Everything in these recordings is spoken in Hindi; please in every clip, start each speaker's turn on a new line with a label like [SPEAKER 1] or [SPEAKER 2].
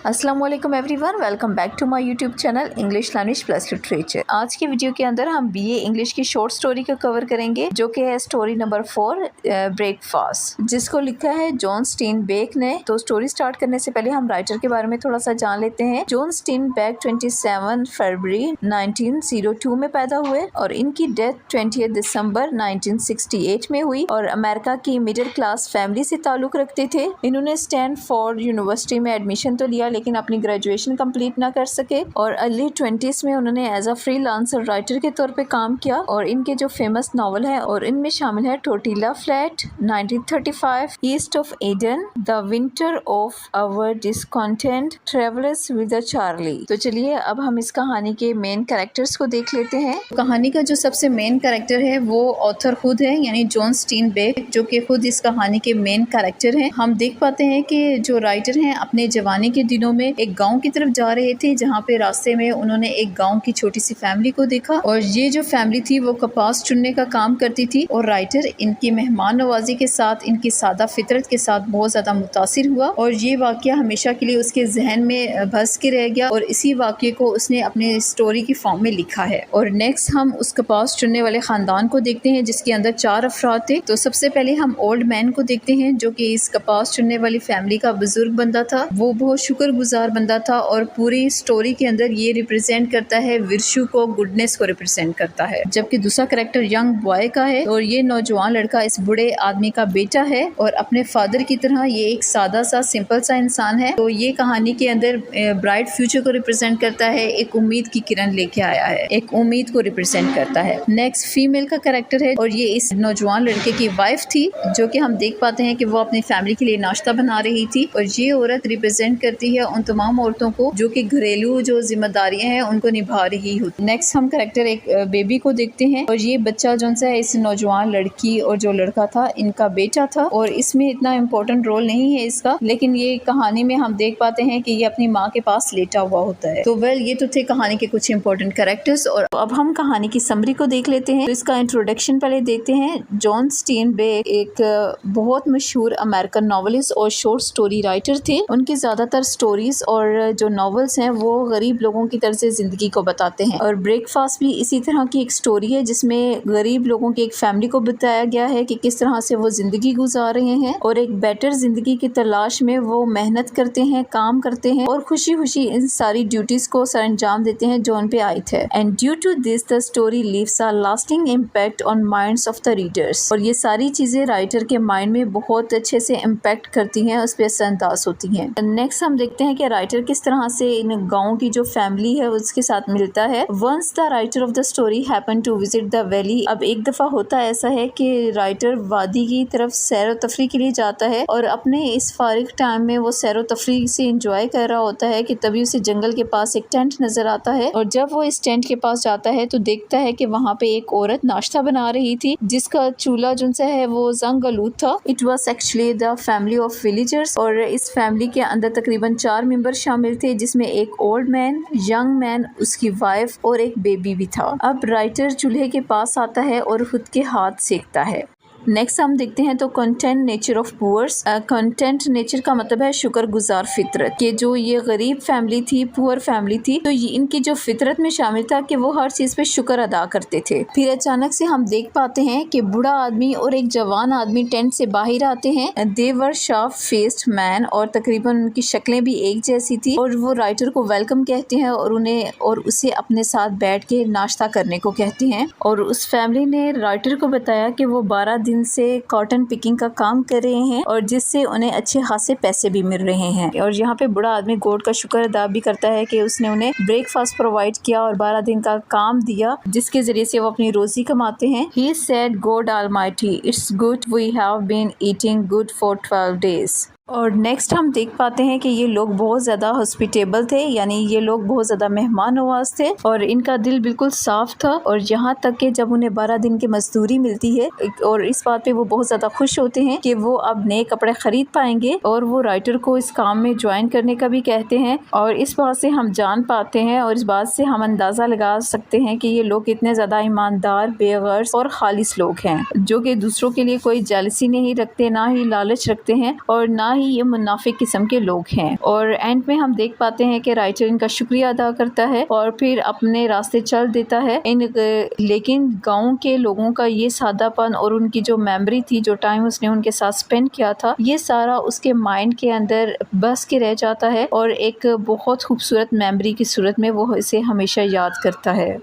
[SPEAKER 1] अस्सलाम वालेकुम everyone, welcome back to my YouTube channel English language plus literature. आज की वीडियो के अंदर हम बीए इंग्लिश की शॉर्ट स्टोरी को कवर करेंगे, जो कि है स्टोरी नंबर 4 ब्रेकफास्ट, जिसको लिखा है जॉन स्टीनबेक ने। तो स्टोरी स्टार्ट करने से पहले हम राइटर के बारे में थोड़ा सा जान लेते हैं। जॉन स्टीनबेक 27 फरवरी 1902 में पैदा हुए और इनकी डेथ 20 दिसंबर 1968 में हुई और अमेरिका की मिडिल क्लास फैमिली से ताल्लुक रखते थे। इन्होंने स्टैनफोर्ड यूनिवर्सिटी में एडमिशन तो लिया, लेकिन अपनी ग्रेजुएशन कंप्लीट ना कर सके और अर्ली 20s में उन्होंने एज अ फ्रीलांसर राइटर के तौर पे काम किया। और इनके जो फेमस नॉवल है और इनमें शामिल है tortilla flat, 1935, east of Eden, the winter of our discontent, travellers with a Charley. तो चलिए अब हम इस कहानी के मेन कैरेक्टर्स को देख लेते हैं। कहानी का जो सबसे मेन कैरेक्टर है वो ऑथर खुद है, यानी जॉन स्टीनबेक, जो कि खुद इस कहानी के मेन कैरेक्टर हैं। हम देख पाते हैं कि जो राइटर हैं अपने जवानी के दिनों में एक गांव की तरफ जा रहे थे, जहां पे रास्ते में उन्होंने एक गांव की छोटी सी फैमिली को देखा और ये जो फैमिली थी वो कपास चुनने का काम करती थी और राइटर इनकी मेहमान नवाजी के साथ, इनकी सादा फितरत के साथ बहुत ज्यादा मुतासिर हुआ और ये वाकया हमेशा के लिए उसके जहन में बस के रह गया और इसी वाकये को उसने अपने स्टोरी की फॉर्म में लिखा है। और नेक्स्ट हम उस कपास चुनने वाले खानदान को देखते हैं, जिसके अंदर 4 अफराद थे। तो सबसे पहले हम ओल्ड मैन को देखते हैं, जो कि इस कपास चुनने वाली फैमिली का बुजुर्ग बंदा था। वो बहुत शुक्रगुजार बंदा था और पूरी स्टोरी के अंदर ये रिप्रेजेंट करता है विर्शु को, गुडनेस को रिप्रेजेंट करता है। जबकि दूसरा कैरेक्टर यंग बॉय का है और ये नौजवान लड़का इस बूढ़े आदमी का बेटा है और अपने फादर की तरह ये एक सादा सा सिंपल सा इंसान है। तो ये कहानी के अंदर ब्राइट फ्यूचर को रिप्रेजेंट करता है, एक उम्मीद की किरण लेके आया है, एक उम्मीद को रिप्रेजेंट करता है। नेक्स्ट फीमेल का कैरेक्टर है और ये इस नौजवान लड़के की वाइफ थी, जो कि हम देख पाते हैं कि वो अपनी फैमिली के लिए नाश्ता बना रही थी और ये औरत रिप्रेजेंट करती है उन तमाम औरतों को जो कि घरेलू जो जिम्मेदारियां हैं उनको निभा रही होती। नेक्स्ट हम कैरेक्टर एक बेबी को देखते हैं और ये बच्चा जो है इस नौजवान लड़की और जो लड़का था इनका बेटा था और इसमें इतना इम्पोर्टेंट रोल नहीं है इसका, लेकिन ये कहानी में हम देख पाते हैं कि ये अपनी माँ के पास लेटा हुआ होता है। तो ये तो थे कहानी के कुछ इंपॉर्टेंट कैरेक्टर्स और अब हम कहानी की समरी को देख लेते हैं। तो इसका इंट्रोडक्शन पहले देखते हैं। जॉन स्टीनबेक एक बहुत मशहूर अमेरिकन नॉवेलिस्ट और शॉर्ट स्टोरी राइटर थे। उनकी ज्यादातर स्टोरीज और जो नॉवेल्स हैं वो गरीब लोगों की तरफ से जिंदगी को बताते हैं और ब्रेकफास्ट भी इसी तरह की एक स्टोरी है, जिसमें गरीब लोगों की एक फैमिली को बताया गया है कि किस तरह से वो जिंदगी गुजार रहे हैं और एक बेटर जिंदगी की तलाश में वो मेहनत करते हैं, काम करते हैं और खुशी खुशी इन सारी ड्यूटीज को सर अंजाम देते हैं जो उन पे आए थे। And due to this the story leaves a lasting impact on minds of the readers. और ये सारी चीजें राइटर के माइंड में बहुत अच्छे से इम्पैक्ट करती हैं, उस पर असरअंदाज होती हैं। नेक्स्ट हम देखते हैं कि राइटर किस तरह से इन गाँव की जो फैमिली है उसके साथ मिलता है। Once the writer of the story happen to visit the valley. अब एक दफा होता ऐसा है कि राइटर वादी की तरफ सैर व तफरी के लिए जाता है और अपने इस फारिग टाइम में वो सैर व तफरी से एंजॉय कर रहा होता है कि तभी उसे जंगल के पास एक टेंट नजर आता है और जब वो इस टेंट के पास जाता है तो देखता है कि वहाँ पे एक औरत नाश्ता बना रही थी, जिसका चूल्हा जो है वो जंग आलूद था। It was actually the family of villagers और इस फैमिली के अंदर तकरीबन 4 मेंबर शामिल थे, जिसमें एक ओल्ड मैन, यंग मैन, उसकी वाइफ और एक बेबी भी था। अब राइटर चूल्हे के पास आता है और खुद के हाथ सेकता है। नेक्स्ट हम देखते हैं तो content nature of poors. Content nature का मतलब है शुक्रगुजार फितरत, कि जो ये गरीब फैमिली थी, पुअर फैमिली थी, तो ये इनकी जो फितरत में शामिल था कि वो हर चीज पे शुक्र अदा करते थे। फिर अचानक से हम देख पाते हैं कि बूढ़ा आदमी और एक जवान आदमी टेंट से बाहर आते हैं। दे वर शार्प फेस्ड मैन और तकरीबन उनकी शक्लें भी एक जैसी थी और वो राइटर को वेलकम कहते हैं और उन्हें और उसे अपने साथ बैठ के नाश्ता करने को कहते हैं। और उस फैमिली ने राइटर को बताया कि वो 12 दिन से कॉटन पिकिंग का काम कर रहे हैं और जिससे उन्हें अच्छे खासे पैसे भी मिल रहे हैं। और यहाँ पे बूढ़ा आदमी गॉड का शुक्र अदा भी करता है कि उसने उन्हें ब्रेकफास्ट प्रोवाइड किया और 12 दिन का काम दिया, जिसके जरिए से वो अपनी रोजी कमाते हैं। He said, God Almighty, it's good we have been eating good for 12 days. और नेक्स्ट हम देख पाते हैं कि ये लोग बहुत ज़्यादा हॉस्पिटेबल थे, यानी ये लोग बहुत ज़्यादा मेहमान नवाज थे और इनका दिल बिल्कुल साफ था। और यहाँ तक कि जब उन्हें 12 दिन की मजदूरी मिलती है और इस बात पे वो बहुत ज़्यादा खुश होते हैं कि वो अब नए कपड़े खरीद पाएंगे और वो राइटर को इस काम में ज्वाइन करने का भी कहते हैं। और इस बात से हम जान पाते हैं और इस बात से हम अंदाज़ा लगा सकते हैं कि ये लोग कितने ज़्यादा ईमानदार, बेगर्ज और खालिस लोग हैं, जो कि दूसरों के लिए कोई जेलसी नहीं रखते, ना ही लालच रखते हैं और ना ही ये मुनाफिक किस्म के लोग हैं। और एंड में हम देख पाते हैं कि राइटर इनका शुक्रिया अदा करता है और फिर अपने रास्ते चल देता है। लेकिन गाँव के लोगों का ये सादापन और उनकी जो मेमोरी थी, जो टाइम उसने उनके साथ स्पेंड किया था, ये सारा उसके माइंड के अंदर बस के रह जाता है और एक बहुत खूबसूरत मेमोरी की सूरत में वो इसे हमेशा याद करता है।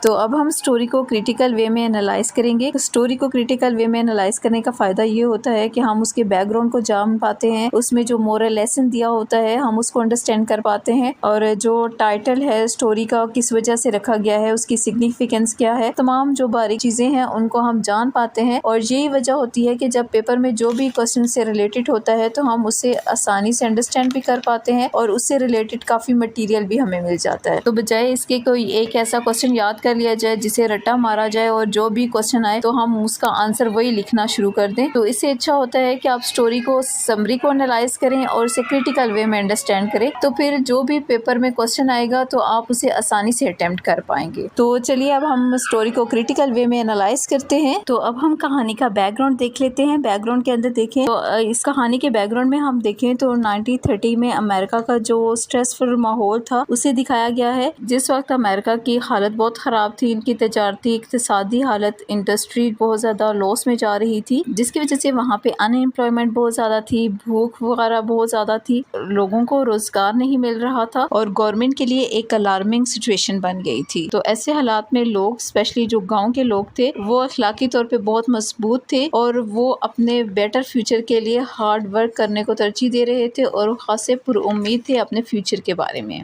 [SPEAKER 1] तो अब हम स्टोरी को क्रिटिकल वे में एनालाइज करेंगे। स्टोरी को क्रिटिकल वे में एनालाइज करने का फ़ायदा ये होता है कि हम उसके बैकग्राउंड को जान पाते हैं, उसमें जो मोरल लेसन दिया होता है हम उसको अंडरस्टैंड कर पाते हैं, और जो टाइटल है स्टोरी का किस वजह से रखा गया है, उसकी सिग्निफिकेंस क्या है, तमाम जो बारीक चीज़ें हैं उनको हम जान पाते हैं। और यही वजह होती है कि जब पेपर में जो भी क्वेश्चन से रिलेटेड होता है तो हम उससे आसानी से अंडरस्टैंड भी कर पाते हैं और उससे रिलेटेड काफ़ी मटीरियल भी हमें मिल जाता है। तो बजाय इसके कोई एक ऐसा क्वेश्चन याद कर लिया जाए जिसे रट्टा मारा जाए और जो भी क्वेश्चन आए तो हम उसका आंसर वही लिखना शुरू कर दें, तो इससे अच्छा होता है कि आप स्टोरी को, समरी को एनालाइज करें और उसे क्रिटिकल वे में अंडरस्टैंड करें। तो फिर जो भी पेपर में क्वेश्चन आएगा तो आप उसे आसानी से अटेम्प्ट कर पाएंगे। तो चलिए अब हम स्टोरी को क्रिटिकल वे में एनालाइज करते हैं। तो अब हम कहानी का बैकग्राउंड देख लेते हैं। बैकग्राउंड के अंदर देखें तो इस कहानी के बैकग्राउंड में हम देखें तो 1930 में अमेरिका का जो स्ट्रेसफुल माहौल था उसे दिखाया गया है। जिस वक्त अमेरिका की हालत बहुत ख़राब थी, की तजारती इक़्तिसादी हालत, इंडस्ट्री बहुत ज़्यादा लॉस में जा रही थी, जिसकी वजह से वहाँ पे अनएम्प्लॉयमेंट बहुत ज़्यादा थी, भूख वगैरह बहुत ज़्यादा थी, लोगों को रोज़गार नहीं मिल रहा था और गवर्नमेंट के लिए एक अलार्मिंग सिचुएशन बन गई थी। तो ऐसे हालात में लोग, स्पेशली जो गांव के लोग थे, वो अखलाकी तौर पे बहुत मजबूत थे और वो अपने बेटर फ्यूचर के लिए हार्ड वर्क करने को तरजीह दे रहे थे और खासे पुरुम्मीद थे अपने फ्यूचर के बारे में।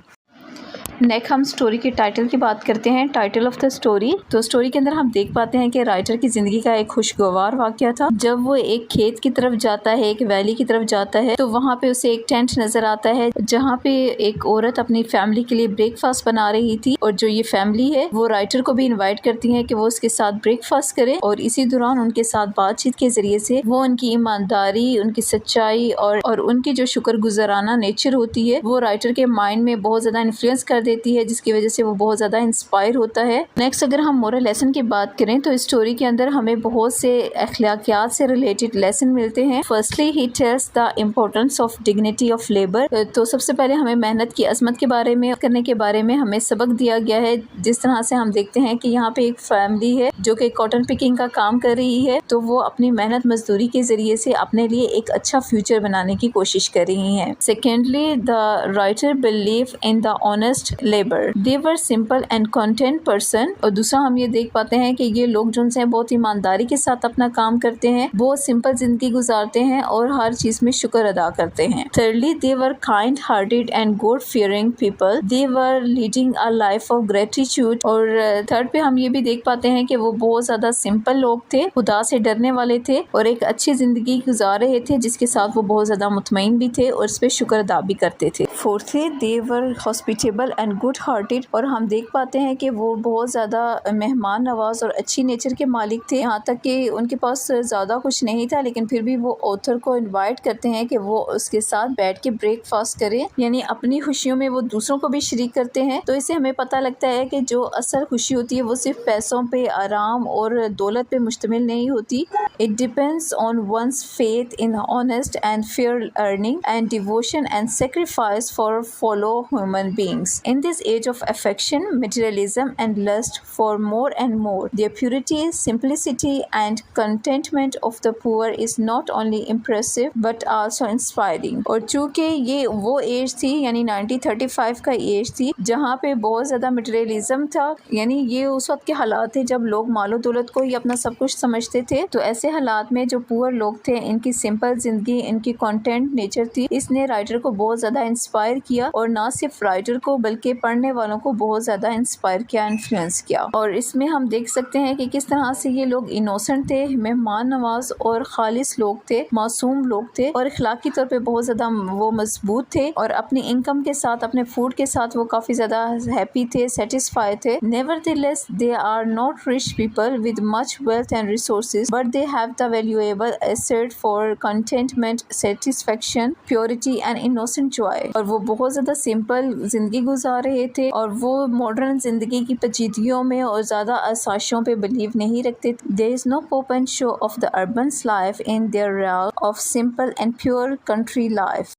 [SPEAKER 1] नेक्स्ट हम स्टोरी के टाइटल की बात करते हैं। Title of the story. तो स्टोरी के अंदर हम देख पाते हैं कि राइटर की ज़िंदगी का एक खुशगवार वाक़या था। जब वो एक खेत की तरफ जाता है, एक वैली की तरफ जाता है, तो वहाँ पे उसे एक टेंट नज़र आता है जहाँ पे एक औरत अपनी फैमिली के लिए ब्रेकफास्ट बना रही थी, और जो ये फैमिली है वो राइटर को भी इन्वाइट करती है कि वो उसके साथ ब्रेकफास्ट करे, और इसी दौरान उनके साथ बातचीत के ज़रिए से वो उनकी ईमानदारी, उनकी सच्चाई और उनकी जो शुक्रगुजाराना नेचर होती है वो राइटर के माइंड में बहुत ज़्यादा इन्फ्लुएंस कर देती है, जिसकी वजह से वो बहुत ज़्यादा इंस्पायर होता है। नेक्स्ट अगर हम मोरल लेसन की बात करें तो स्टोरी के अंदर हमें बहुत से अखलाकियात से रिलेटेड लेसन मिलते हैं। Firstly he tells the importance of dignity of labour. तो सबसे पहले हमें मेहनत की अजमत के बारे में करने के बारे में हमें सबक दिया गया है। जिस तरह से हम देखते हैं कि यहाँ पे एक फैमिली है जो कि कॉटन पिकिंग का काम कर रही है, तो वो अपनी मेहनत मजदूरी के जरिए से अपने लिए एक अच्छा फ्यूचर बनाने की कोशिश कर रही हैं। Secondly the writer believe in the honest labour, they were simple and content person. और दूसरा हम ये देख पाते हैं कि ये लोग जो हैं बहुत ईमानदारी के साथ अपना काम करते हैं, बहुत सिंपल जिंदगी गुजारते हैं और हर चीज में शुक्र अदा करते हैं। Thirdly they were kind hearted and God fearing people, they were leading a life of gratitude. और थर्ड पे हम ये भी देख पाते हैं कि वो बहुत ज्यादा सिंपल लोग थे, खुदा से डरने वाले थे और एक अच्छी जिंदगी गुजार रहे थे, जिसके साथ वो बहुत ज्यादा मुतमईन भी थे और इस पे शुक्र अदा भी करते थे। Fourthly they were hospitable and good hearted, और हम देख पाते हैं कि वो बहुत ज़्यादा मेहमान नवाज और अच्छी नेचर के मालिक थे। यहाँ तक कि उनके पास ज़्यादा कुछ नहीं था, लेकिन फिर भी वो ऑथर को इनवाइट करते हैं कि वो उसके साथ बैठ के ब्रेकफास्ट करें, यानी अपनी खुशियों में वो दूसरों को भी शरीक करते हैं। तो इससे हमें पता लगता है कि जो असल खुशी होती है वो सिर्फ पैसों पे, आराम और दौलत पे मुश्तमिल नहीं होती। It depends on one's faith in honest and fair earning and devotion and sacrifice for fellow human beings. In this age of affection, materialism and lust for more and more, the purity, simplicity and contentment of the poor is not only impressive but also inspiring. और चूँकि ये वो एज थी, यानी 1935 का एज थी जहाँ पे बहुत ज़्यादा मटेरियलिज्म था, यानी ये उस वक्त के हालात थे जब लोग मालो दौलत को ही अपना सब कुछ समझते थे। तो ऐसे हालात में जो पुअर लोग थे, इनकी सिंपल जिंदगी, इनकी कंटेंट नेचर थी, इसने राइटर को बहुत ज़्यादा इंस्पायर किया, और ना सिर्फ राइटर को बल्कि पढ़ने वालों को बहुत ज़्यादा इंस्पायर किया, इन्फ्लुएंस किया। और इसमें हम देख सकते हैं कि किस तरह से ये लोग इनोसेंट थे, मेहमान नवाज और खालिस लोग थे, मासूम लोग थे और अखलाकी तौर पे बहुत ज़्यादा वो मजबूत थे, और अपनी इनकम के साथ, अपने फूड के साथ वो काफ़ी ज़्यादा हैप्पी थे, सेटिस्फाइड थे। Nevertheless they are not rich people with much wealth and resources, but they have the valuable asset for contentment, satisfaction, purity and innocent joy. और वो बहुत ज़्यादा सिंपल ज़िंदगी गुजार रहे थे और वो मॉडर्न ज़िंदगी की पेचीदगियों में और ज़्यादा आसाइशों पे बिलीव नहीं रखते थे। देयर इज़ नो पोप and show of the urbans life in their real of simple and pure country life.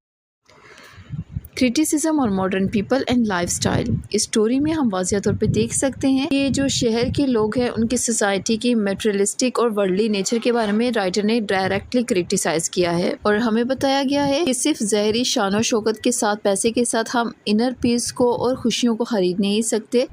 [SPEAKER 1] Criticism और मॉडर्न पीपल एंड लाइफस्टाइल। इस स्टोरी में हम वाज़िया तौर पे देख सकते हैं कि जो शहर के लोग हैं उनकी सोसाइटी की मेटेरियलिस्टिक और वर्ल्डली नेचर के बारे में राइटर ने डायरेक्टली क्रिटिसाइज किया है और हमें बताया गया है कि सिर्फ ज़हरी शान और शौकत के साथ, पैसे के साथ हम इनर पीस को और खुशियों को खरीद नहीं सकते।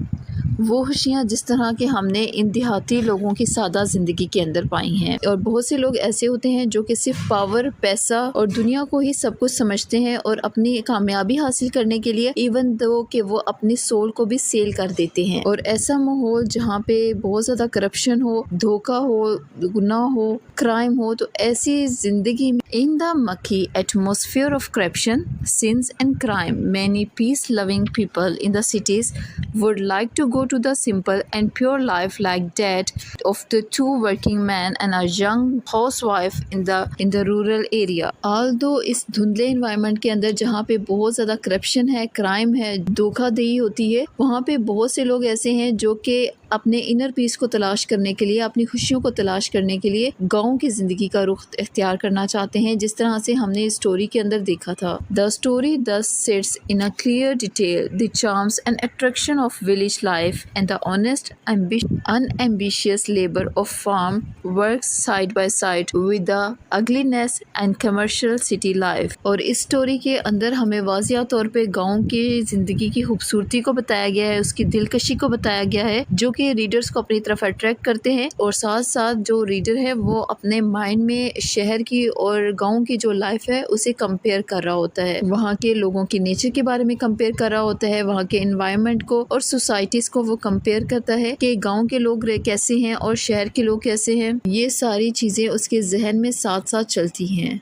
[SPEAKER 1] वो खुशियाँ जिस तरह के हमने इन देहाती लोगों की सादा ज़िंदगी के अंदर पाई हैं। और बहुत से लोग ऐसे होते हैं जो कि सिर्फ पावर, पैसा और दुनिया को ही सब कुछ समझते हैं और अपनी कामयाबी हासिल करने के लिए इवन दो कि वो अपनी सोल को भी सेल कर देते हैं। और ऐसा माहौल जहाँ पे बहुत ज़्यादा करप्शन हो, धोखा हो, गुनाह हो, क्राइम हो, तो ऐसी ज़िंदगी में इन द मक्खी atmosphere of corruption, since and crime, many peace loving people in the cities would like to go to the simple and pure life like that of the two working men and a young housewife in the rural area. Although इस धुंधले इन्वायरमेंट के अंदर जहाँ पे बहुत ज़्यादा करप्शन है, क्राइम है, धोखाधड़ी होती है, वहाँ पे बहुत से लोग ऐसे हैं जो कि अपने इनर पीस को तलाश करने के लिए, अपनी खुशियों को तलाश करने के लिए गाँव की ज़िंदगी का रुख इख्तियार करना चाहते हैं, जिस तरह से हमने इस स्टोरी के अंदर देखा था। The story thus sets in a clear detail the charms and attraction of village life and the honest, unambitious labor of farm works side by side with the ugliness and commercial city life। और इस स्टोरी के अंदर हमें वाज़िया तौर पे गाँव की ज़िंदगी की खूबसूरती को बताया गया है, उसकी दिलकशी को बताया गया है, जो कि रीडर्स को अपनी तरफ अट्रैक्ट करते हैं। और साथ साथ जो रीडर है वो अपने माइंड में शहर की और गाँव की जो लाइफ है उसे कंपेयर कर रहा होता है, वहाँ के लोगों की नेचर के बारे में कंपेयर कर रहा होता है, वहाँ के एनवायरनमेंट को और सोसाइटीज़ को वो कंपेयर करता है कि गाँव के लोग कैसे हैं और शहर के लोग कैसे हैं। ये सारी चीज़ें उसके जहन में साथ साथ चलती हैं।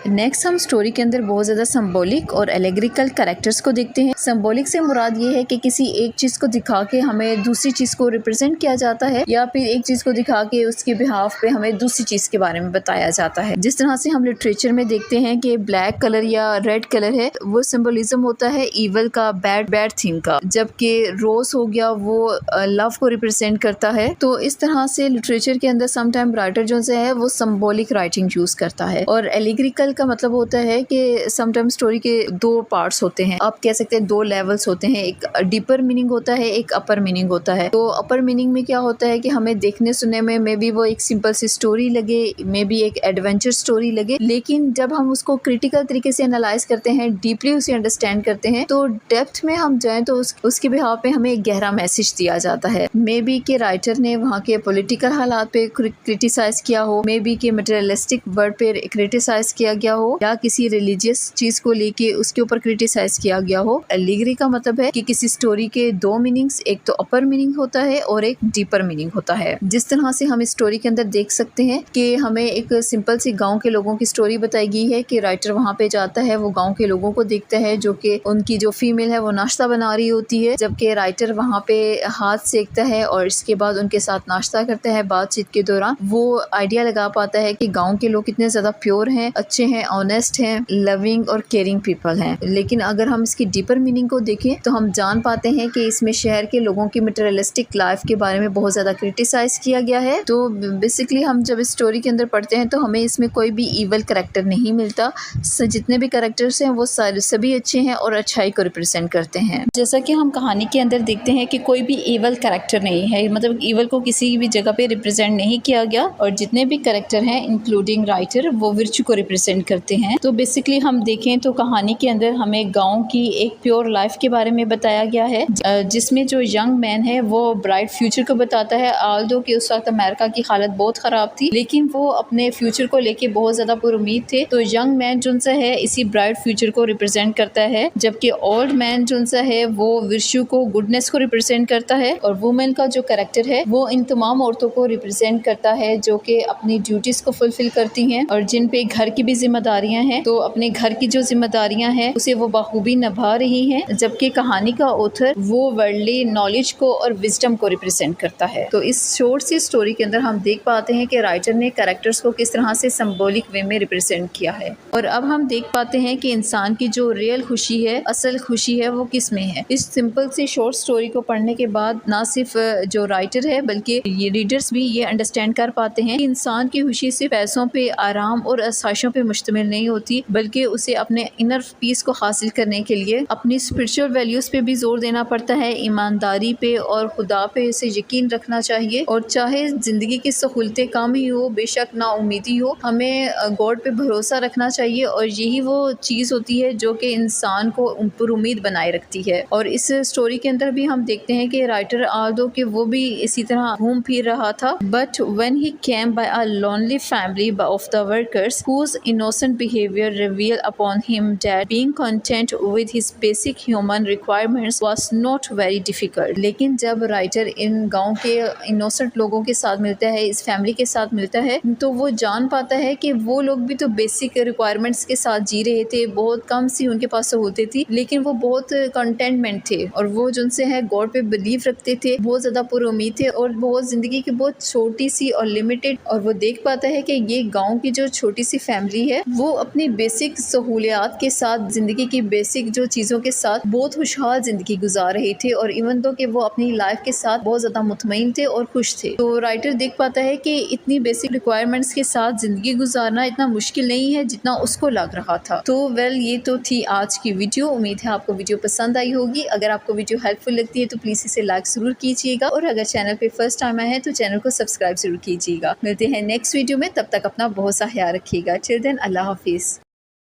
[SPEAKER 1] नेक्स्ट हम स्टोरी के अंदर बहुत ज़्यादा सिंबॉलिक और एलेग्रिकल कैरेक्टर्स को देखते हैं। सिंबॉलिक से मुराद ये है कि किसी एक चीज़ को दिखा के हमें दूसरी चीज़ को रिप्रेजेंट किया जाता है, या फिर एक चीज़ को दिखा के उसके बिहाफ पे हमें दूसरी चीज़ के बारे में बताया जाता है। जिस तरह से हम लिटरेचर में देखते हैं कि ब्लैक कलर या रेड कलर है, वो सिंबोलिज्म होता है ईवल का, बैड थिंग का, जबकि रोज हो गया वो लव को रिप्रेजेंट करता है। तो इस तरह से लिटरेचर के अंदर समटाइम राइटर जो है वो सिंबॉलिक राइटिंग यूज़ करता है। और एलिग्रिकल का मतलब होता है कि समटाइम स्टोरी के दो पार्ट्स होते हैं, आप कह सकते हैं दो लेवल्स होते हैं, एक डीपर मीनिंग होता है, एक अपर मीनिंग होता है। तो अपर मीनिंग में क्या होता है कि हमें देखने सुनने में मे बी वो एक सिंपल सी स्टोरी लगे, मे बी एक एडवेंचर स्टोरी लगे, लेकिन जब हम उसको क्रिटिकल तरीके से एनालाइज करते हैं, डीपली उसे अंडरस्टैंड करते हैं, तो डेप्थ में हम जाएं तो उसके बिहाफ पे हमें एक गहरा मैसेज दिया जाता है। मे बी के राइटर ने वहाँ के पॉलिटिकल हालात पे क्रिटिसाइज किया हो, मे बी के मटेरियलिस्टिक वर्ड पे क्रिटिसाइज किया गया हो, या किसी रिलीजियस चीज को लेके उसके ऊपर क्रिटिसाइज किया गया हो। एलिगरी का मतलब है कि किसी स्टोरी के दो मीनिंग्स, एक तो अपर मीनिंग होता है और एक डीपर मीनिंग होता है। जिस तरह से हम इस स्टोरी के अंदर देख सकते हैं कि हमें एक सिंपल सी गांव के लोगों की स्टोरी बताई गई है कि राइटर वहां पे जाता है, वो गांव के लोगों को देखता है जो कि उनकी जो फीमेल है वो नाश्ता बना रही होती है, जबकि राइटर वहां पे हाथ सेकता है और इसके बाद उनके साथ नाश्ता करता है। बातचीत के दौरान वो आइडिया लगा पाता है कि गाँव के लोग कितने ज्यादा प्योर हैं, अच्छे हैं, ऑनेस्ट हैं, लविंग और केयरिंग पीपल हैं। लेकिन अगर हम इसकी डीपर मीनिंग को देखें तो हम जान पाते हैं कि इसमें शहर के लोगों की मटेरियलिस्टिक लाइफ के बारे में बहुत ज़्यादा क्रिटिसाइज किया गया है। तो बेसिकली हम जब इस स्टोरी के अंदर पढ़ते हैं तो हमें इसमें कोई भी ईवल कैरेक्टर नहीं मिलता। जितने भी कैरेक्टर्स हैं वो सभी अच्छे हैं और अच्छाई को रिप्रेजेंट करते हैं। जैसा कि हम कहानी के अंदर देखते हैं कि कोई भी ईवल कैरेक्टर नहीं है, मतलब ईवल को किसी भी जगह पे रिप्रेजेंट नहीं किया गया, और जितने भी कैरेक्टर हैं इंक्लूडिंग राइटर वो विर्चू को रिप्रेजेंट करते हैं। तो बेसिकली हम देखें तो कहानी के अंदर हमें गांव की एक प्योर लाइफ के बारे में बताया गया है, जिसमें जो यंग मैन है वो ब्राइट फ्यूचर को बताता है। ऑल्दो कि उस वक्त अमेरिका की हालत बहुत ख़राब थी, लेकिन वो अपने फ्यूचर को लेके बहुत ज़्यादा पुरुमीद थे। तो यंग मैन जो है इसी ब्राइट फ्यूचर को रिप्रेजेंट करता है, जबकि ओल्ड मैन जो है वो विर्चू को, गुडनेस को रिप्रेजेंट करता है। और वुमेन का जो कैरेक्टर है वो इन तमाम औरतों को रिप्रेजेंट करता है जो कि अपनी ड्यूटीज़ को फुलफिल करती हैं और जिन पे घर की भी भी जिम्मेदारियां हैं, तो अपने घर की जो जिम्मेदारियां हैं उसे वो बखूबी निभा रही हैं, जबकि कहानी का ऑथर वो वर्ल्डली नॉलेज को और विजडम को रिप्रेजेंट करता है। तो इस शॉर्ट सी स्टोरी के अंदर हम देख पाते हैं कि राइटर ने कैरेक्टर्स को किस तरह से सिंबॉलिक वे में रिप्रेजेंट किया है, और अब हम देख पाते हैं कि इंसान की जो रियल खुशी है, असल खुशी है, वो किस में है। इस सिंपल सी शॉर्ट स्टोरी को पढ़ने के बाद ना सिर्फ जो राइटर है बल्कि ये रीडर्स भी ये अंडरस्टैंड कर पाते हैं कि इंसान की खुशी सिर्फ पैसों पे, आराम और आसाइशों पे मुश्तमिल नहीं होती, बल्कि उसे अपने इनर पीस को हासिल करने के लिए अपनी स्पिरिचुअल वैल्यूज पे भी जोर देना पड़ता है, ईमानदारी पे और खुदा पे से यकीन रखना चाहिए। और चाहे जिंदगी की सहूलतें कम ही हो, बेशक ना उम्मीदी हो, हमें गॉड पे भरोसा रखना चाहिए, और यही वो चीज़ होती है जो कि इंसान को पर उम्मीद बनाए रखती है। और इस स्टोरी के अंदर भी हम देखते हैं कि राइटर आल्दो कि वो भी इसी तरह घूम फिर रहा था, but when he came by a lonely family of the workers whose innocent behavior revealed upon him that being content with his basic human requirements was not very difficult। लेकिन जब राइटर इन गांव के इनोसेंट लोगों के साथ मिलता है, इस फैमिली के साथ मिलता है, तो वो जान पाता है कि वो लोग भी तो बेसिक रिक्वायरमेंट्स के साथ जी रहे थे, बहुत कम सी उनके पास सहूलतें थी, लेकिन वो बहुत कंटेंटमेंट थे, और वो जिनसे है गॉड पे बिलीव रखते थे, बहुत ज़्यादा पुरुमीद थे, और बहुत ज़िंदगी की बहुत छोटी सी और लिमिटेड। और वो देख पाता है कि ये गाँव की जो छोटी सी फैमिली है वो अपनी बेसिक सहूलियात के साथ, ज़िंदगी की बेसिक जो चीज़ों के साथ बहुत खुशहाल ज़िंदगी गुजार रहे थे, और इवन तो कि वो अपनी लाइफ के साथ बहुत ज़्यादा मुतमईन थे और खुश थे। तो राइटर देख पाता है कि इतनी बेसिक रिक्वायरमेंट्स के साथ ज़िंदगी गुजारना इतना मुश्किल नहीं है जितना उसको लग रहा था। तो ये तो थी आज की वीडियो। उम्मीद है आपको वीडियो पसंद आई होगी। अगर आपको वीडियो हेल्पफुल लगती है तो प्लीज़ इसे लाइक ज़रूर कीजिएगा, और अगर चैनल पे फर्स्ट टाइम आए हैं तो चैनल को सब्सक्राइब ज़रूर कीजिएगा। मिलते हैं नेक्स्ट वीडियो में, तब तक अपना बहुत सा ख्याल रखिएगा। टिल देन, अल्लाह हाफिज़।